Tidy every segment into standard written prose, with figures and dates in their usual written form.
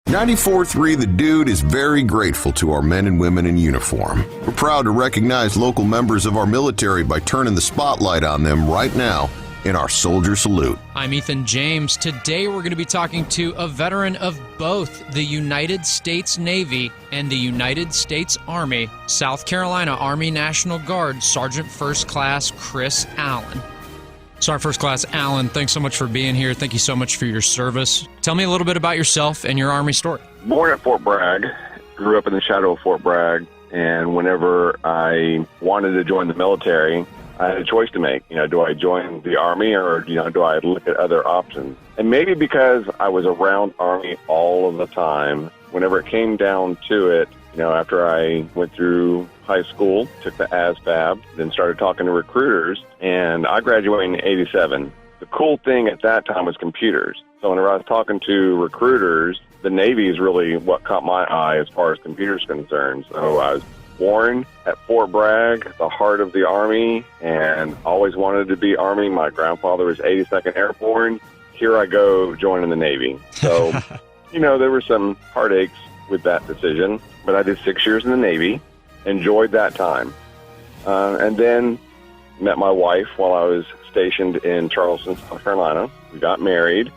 94.3 The Dude is very grateful to our men and women in uniform. We're proud to recognize local members of our military by turning the spotlight on them right now in our Soldier Salute. I'm Ethan James. Today we're going to be talking to a veteran of both the United States Navy and the United States Army, South Carolina Army National Guard, Sergeant First Class Chris Allen. Sergeant First Class Allen, thanks so much for being here. Thank you so much for your service. Tell me a little bit about yourself and your Army story. Born at Fort Bragg, grew up in the shadow of Fort Bragg, and whenever I wanted to join the military, I had a choice to make. Do I join the Army or, do I look at other options? And maybe because I was around Army all of the time, whenever it came down to it, after I went through high school, took the ASVAB, then started talking to recruiters, and I graduated in 87. The cool thing at that time was computers. So whenever I was talking to recruiters, the Navy is really what caught my eye as far as computers concerned. So I was born at Fort Bragg, the heart of the Army, and always wanted to be Army. My grandfather was 82nd Airborne. Here I go joining the Navy. So, there were some heartaches with that decision, but I did 6 years in the Navy, enjoyed that time, and then met my wife while I was stationed in Charleston, South Carolina. We got married,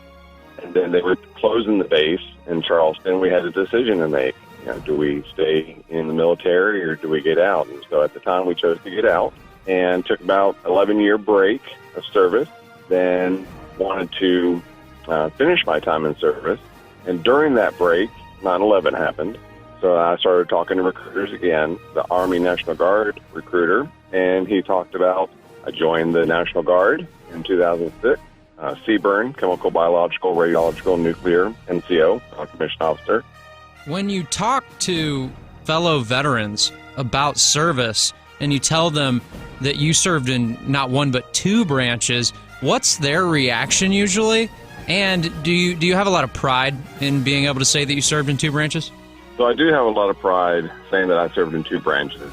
and then they were closing the base in Charleston. We had a decision to make. Do we stay in the military or do we get out? And so at the time we chose to get out and took about 11-year break of service, then wanted to finish my time in service. And during that break, 9/11 happened. So I started talking to recruiters again, the Army National Guard recruiter, and he talked about I joined the National Guard in 2006, CBRN, Chemical, Biological, Radiological, Nuclear, NCO, commissioned officer. When you talk to fellow veterans about service and you tell them that you served in not one but two branches, what's their reaction usually? And do you have a lot of pride in being able to say that you served in two branches? So I do have a lot of pride saying that I served in two branches.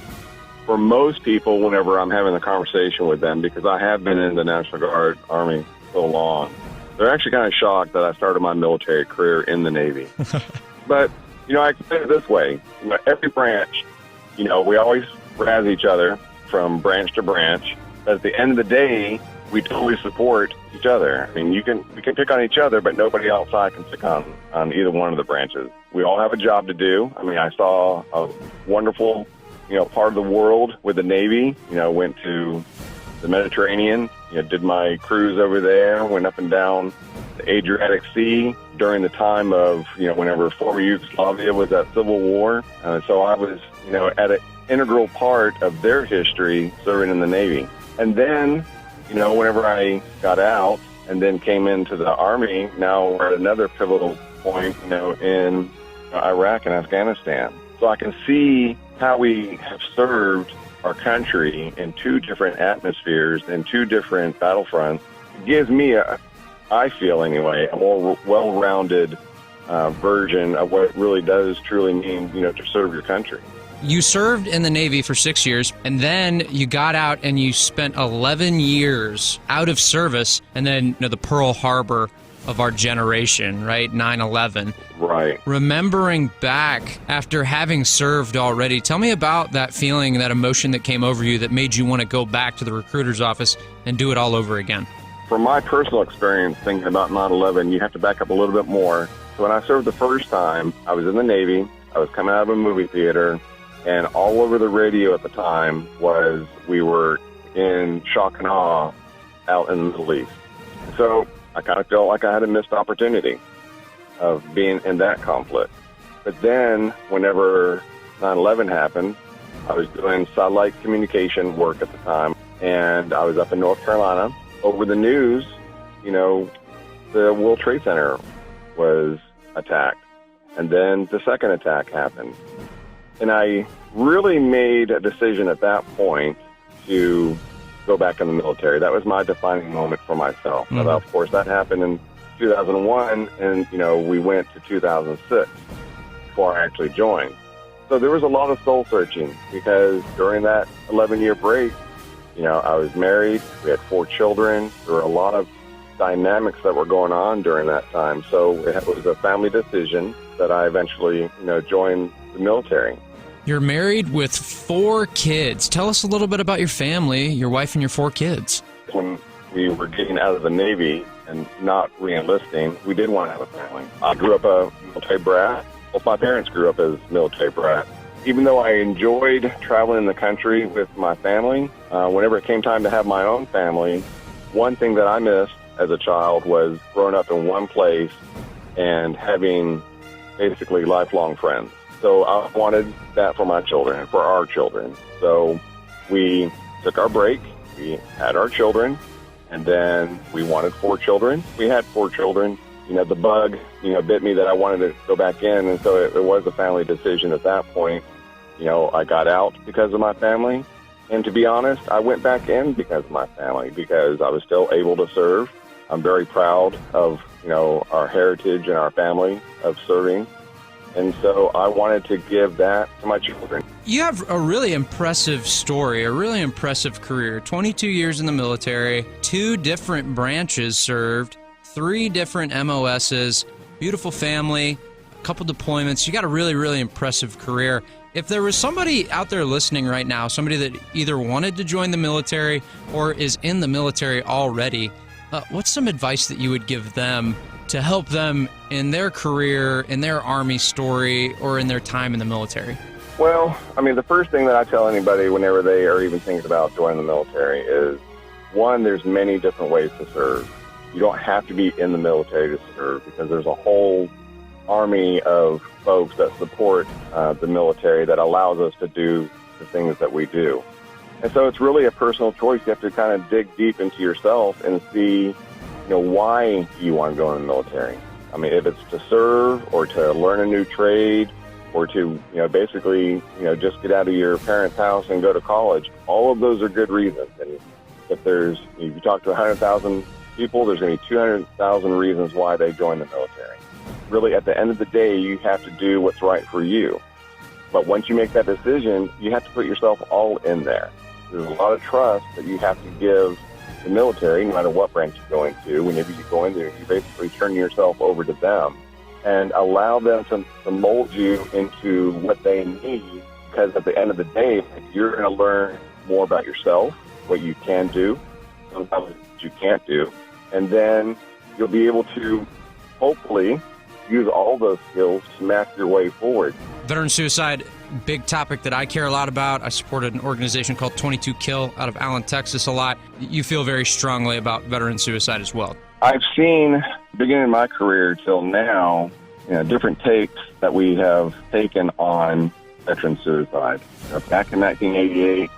For most people, whenever I'm having a conversation with them, because I have been in the National Guard Army so long, they're actually kind of shocked that I started my military career in the Navy. But, I can say it this way. Every branch, we always razz each other from branch to branch. But at the end of the day, we totally support each other. I mean, we can pick on each other, but nobody outside can pick on either one of the branches. We all have a job to do. I mean, I saw a wonderful, part of the world with the Navy. Went to the Mediterranean, did my cruise over there, went up and down the Adriatic Sea during the time of, whenever former Yugoslavia was at civil war. So I was, at an integral part of their history serving in the Navy. And then, whenever I got out and then came into the Army, now we're at another pivotal point, in Iraq and Afghanistan. So I can see how we have served our country in two different atmospheres and two different battlefronts. It gives me, I feel anyway, a more well-rounded version of what it really does truly mean, to serve your country. You served in the Navy for 6 years, and then you got out and you spent 11 years out of service, and then the Pearl Harbor of our generation, right? 9/11. Right. Remembering back after having served already, tell me about that feeling, that emotion that came over you that made you want to go back to the recruiter's office and do it all over again. From my personal experience thinking about 9/11, you have to back up a little bit more. So when I served the first time, I was in the Navy. I was coming out of a movie theater. And all over the radio at the time was we were in shock and awe out in the Middle East. So I kind of felt like I had a missed opportunity of being in that conflict. But then whenever 9/11 happened, I was doing satellite communication work at the time, and I was up in North Carolina. Over the news, the World Trade Center was attacked. And then the second attack happened. And I really made a decision at that point to go back in the military. That was my defining moment for myself. Mm-hmm. But of course, that happened in 2001, and, we went to 2006 before I actually joined. So there was a lot of soul searching because during that 11-year break, I was married. We had 4 children. There were a lot of dynamics that were going on during that time. So it was a family decision that I eventually, joined the military. You're married with 4 kids. Tell us a little bit about your family, your wife and your 4 kids. When we were getting out of the Navy and not re-enlisting, we did want to have a family. I grew up a military brat. Both my parents grew up as military brats. Even though I enjoyed traveling the country with my family, whenever it came time to have my own family, one thing that I missed as a child was growing up in one place and having basically lifelong friends. So I wanted that for my children and for our children. So we took our break, we had our children, and then we wanted 4 children. We had 4 children. The bug, bit me that I wanted to go back in, and so it was a family decision at that point. I got out because of my family, and to be honest, I went back in because of my family, because I was still able to serve. I'm very proud of, our heritage and our family of serving. And so I wanted to give that to my children. You have a really impressive story, a really impressive career. 22 years in the military, 2 different branches served, 3 different MOSs, beautiful family, a couple deployments. You got a really, really impressive career. If there was somebody out there listening right now, somebody that either wanted to join the military or is in the military already, what's some advice that you would give them to help them in their career, in their Army story, or in their time in the military? Well, the first thing that I tell anybody whenever they are even thinking about joining the military is, one, there's many different ways to serve. You don't have to be in the military to serve, because there's a whole army of folks that support the military that allows us to do the things that we do. And so it's really a personal choice. You have to kind of dig deep into yourself and see why you want to go in the military. If it's to serve or to learn a new trade or to, basically, just get out of your parents' house and go to college, all of those are good reasons. And if you talk to 100,000 people, there's going to be 200,000 reasons why they join the military. Really, at the end of the day, you have to do what's right for you. But once you make that decision, you have to put yourself all in there. There's a lot of trust that you have to give the military, no matter what branch you go into. Whenever you go in there, you basically turn yourself over to them and allow them to mold you into what they need, because at the end of the day, you're going to learn more about yourself, what you can do, sometimes what you can't do, and then you'll be able to hopefully use all those skills to map your way forward. Veteran suicide, big topic that I care a lot about. I supported an organization called 22 Kill out of Allen, Texas a lot. You feel very strongly about veteran suicide as well. I've seen, beginning of my career till now, different takes that we have taken on veteran suicide. Back in 1988,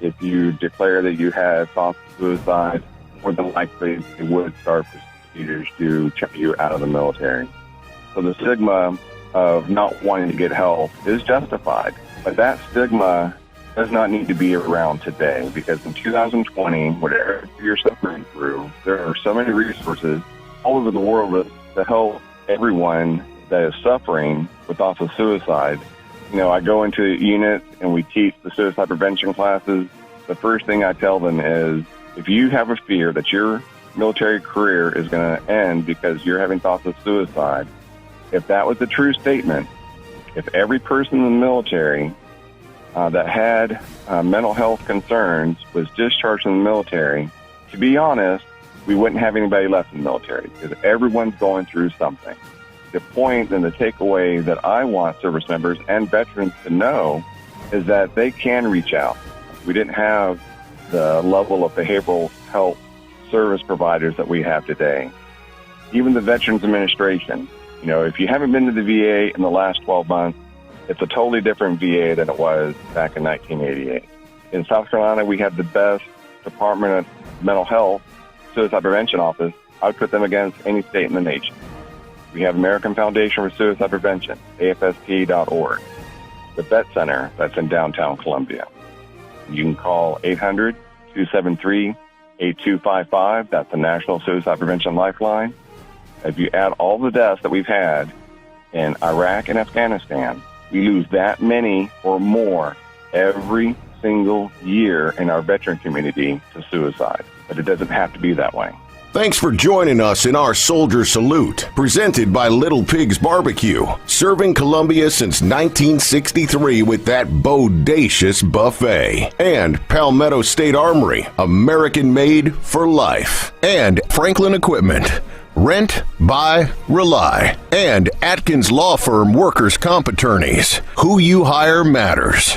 if you declare that you had thoughts of suicide, more than likely they would start procedures to check you out of the military. So the stigma of not wanting to get help is justified. But that stigma does not need to be around today, because in 2020, whatever you're suffering through, there are so many resources all over the world to help everyone that is suffering with thoughts of suicide. I go into units and we teach the suicide prevention classes. The first thing I tell them is, if you have a fear that your military career is going to end because you're having thoughts of suicide, if that was a true statement, if every person in the military that had mental health concerns was discharged from the military, to be honest, we wouldn't have anybody left in the military, because everyone's going through something. The point and the takeaway that I want service members and veterans to know is that they can reach out. We didn't have the level of behavioral health service providers that we have today. Even the Veterans Administration, if you haven't been to the VA in the last 12 months, it's a totally different VA than it was back in 1988. In South Carolina, we have the best Department of Mental Health Suicide Prevention Office. I would put them against any state in the nation. We have American Foundation for Suicide Prevention, AFSP.org. The Vet Center, that's in downtown Columbia. You can call 800-273-8255. That's the National Suicide Prevention Lifeline. If you add all the deaths that we've had in Iraq and Afghanistan, we lose that many or more every single year in our veteran community to suicide. But it doesn't have to be that way. Thanks for joining us in our Soldier Salute, presented by Little Pig's Barbecue, serving Columbia since 1963 with that bodacious buffet. And Palmetto State Armory, American made for life. And Franklin Equipment, rent, buy, rely. And Atkins Law Firm Workers' Comp Attorneys, who you hire matters.